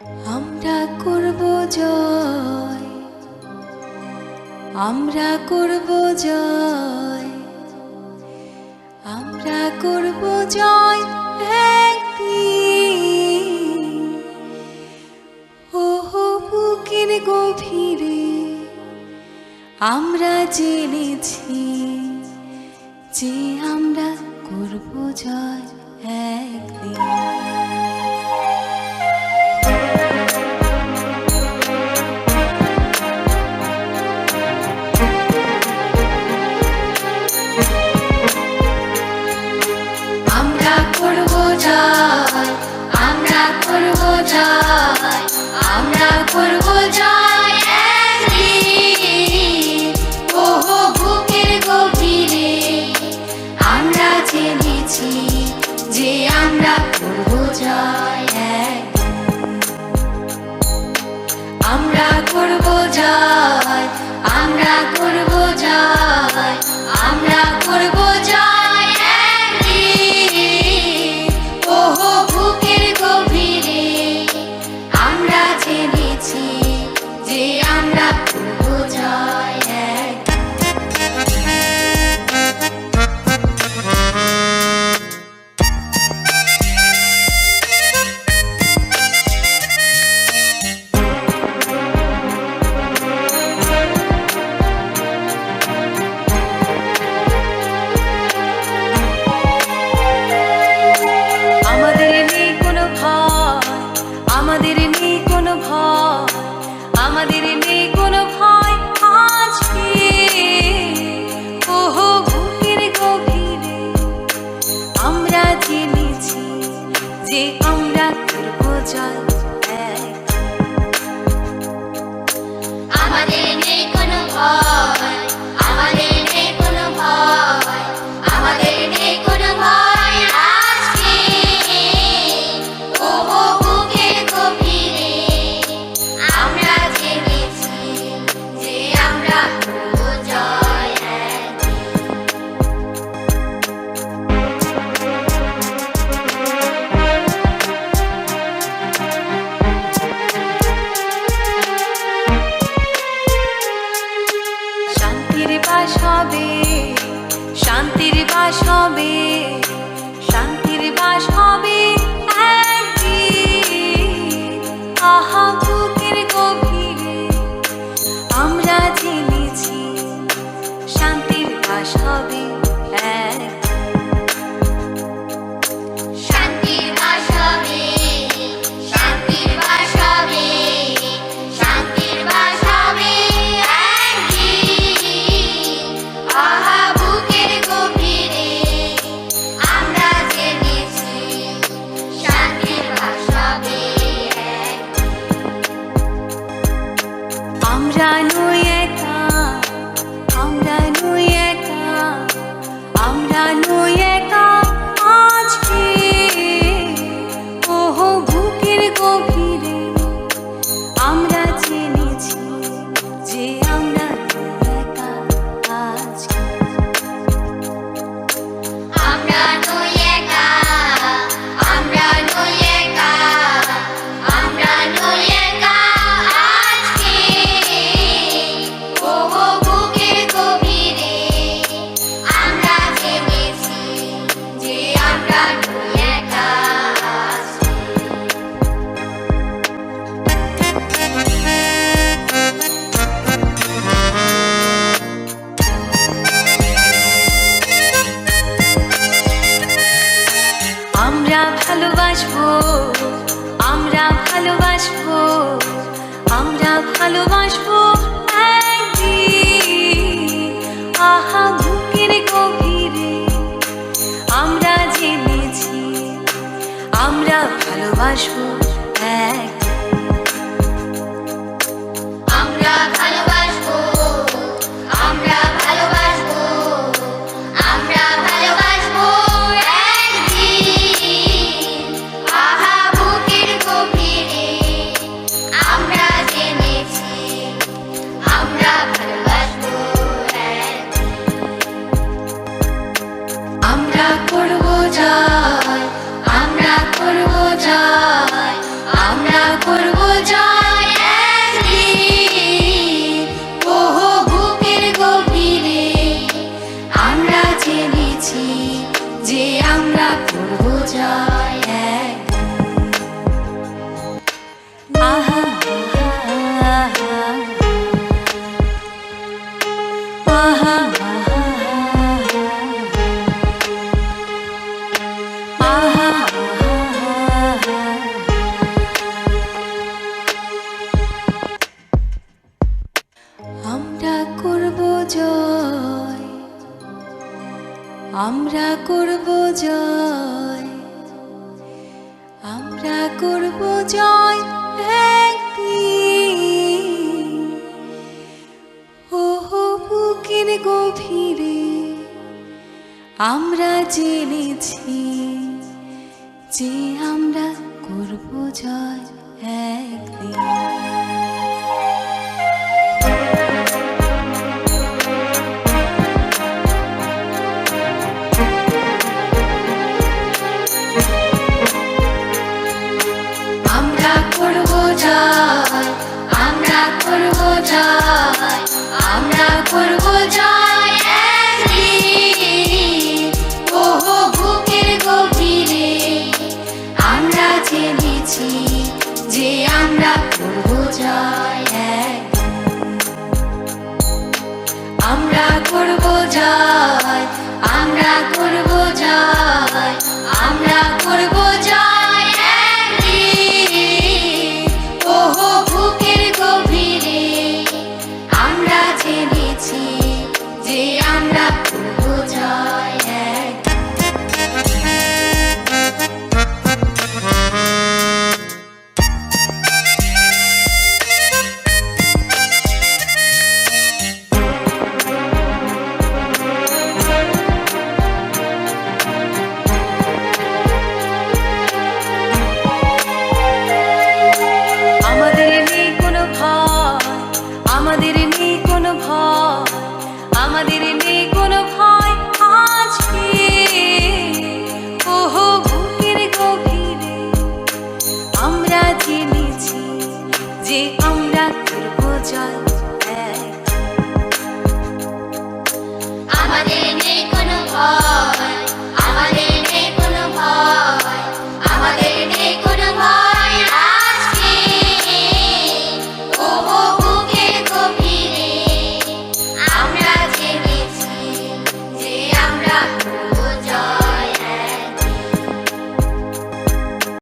আমরা করব জয়, আমরা করব জয়, আমরা করব জয় একদিন। ওহো বুকের গভীরে আমরা জেনেছি যে আমরা করব জয় একদিন। আমরা করব জয়, আমরা করব জয়, আমরা করব জয় একদিন। ওহো বুকের গভীরে আমরা জেনেছি যে আমরা করব জয় একদিন। আমরা করব জয়, আমরা করব জয়, আমরা করব জয় একদিন। ওহো বুকের গভীরে আমরা জেনেছি যে আমরা করব জয় একদিন। আমাদের নেই কোনো ভয়, আমাদের নেই কোনো ভয়, আমাদের নেই কোনো ভয় আজকে। ওহো বুকের গভীরে আমরা জেনেছি যে আমরা করব জয় একদিন। আমাদের নেই কোনো ভয়, আমাদের নেই কোনো ভয়, আমাদের নেই কোনো ভয় আজকে। ওহো বুকের গভীরে আমরা জেনেছি যে আমরা করব জয় একদিন। শান্তির বাস হবে, শান্তির বাস হবে, শান্তির বাস হবে একদিন। আহা বুকের গভীরে আমরা জেনেছি শান্তির বাস হবে একদিন। শান্তির বাস হবে, শান্তির বাস হবে, শান্তির বাস হবে একদিন। আহা বুকের গভীরে আমরা জেনেছি শান্তির বাস হবে একদিন। আমরা নই একা, আমরা নই একা, আমরা নই একা আজকে। ওহো বুকের গভীরে আমরা জেনেছি যে আমরা নই একা আজকে। আমরা নই একা, আমরা নই একা, আমরা নই একা আজকে। ওহো বুকের গভীরে আমরা জেনেছি যে আমরা নই একা আজকে। আমরা ভালোবাসবো, আমরা ভালোবাসবো, আমরা ভালোবাসবো একদিন। আহা বুকের গভীরে আমরা জেনেছি আমরা ভালোবাসবো একদিন। আমরা ভালোবাসবো, আমরা ভালোবাসবো, আমরা ভালোবাসবো একদিন। আহা বুকের গভীরে আমরা জেনেছি আমরা ভালোবাসবো একদিন। আমরা করব জয়, আমরা করব জয়, জয় একদিন। ওহো বুকের গভীরে আমরা জেনেছি যে আমরা করব জয় একদিন। আহা আহা আহা আমরা করব জয়, আমরা করব জয়, আমরা করব জয় একদিন। ওহো বুকের গভীরে আমরা জেনেছি যে আমরা করব জয় একদিন। আমরা করব জয়, আমরা করব জয়, আমরা করব জয় একদিন। ওহো বুকের গভীরে আমরা জেনেছি যে আমরা করব জয় একদিন। আমরা করব জয়, আমরা করব জয়, আমরা করব জয় একদিন। ওহো বুকের গভীরে আমরা জেনেছি যে আমরা করব জয় আমাদের নেই কোনো ভয়, আমাদের নেই কোনো ভয়, আমাদের নেই কোনো ভয় আজকে। ওহো বুকের গভীরে আমরা জেনেছি যে আমরা করব জয়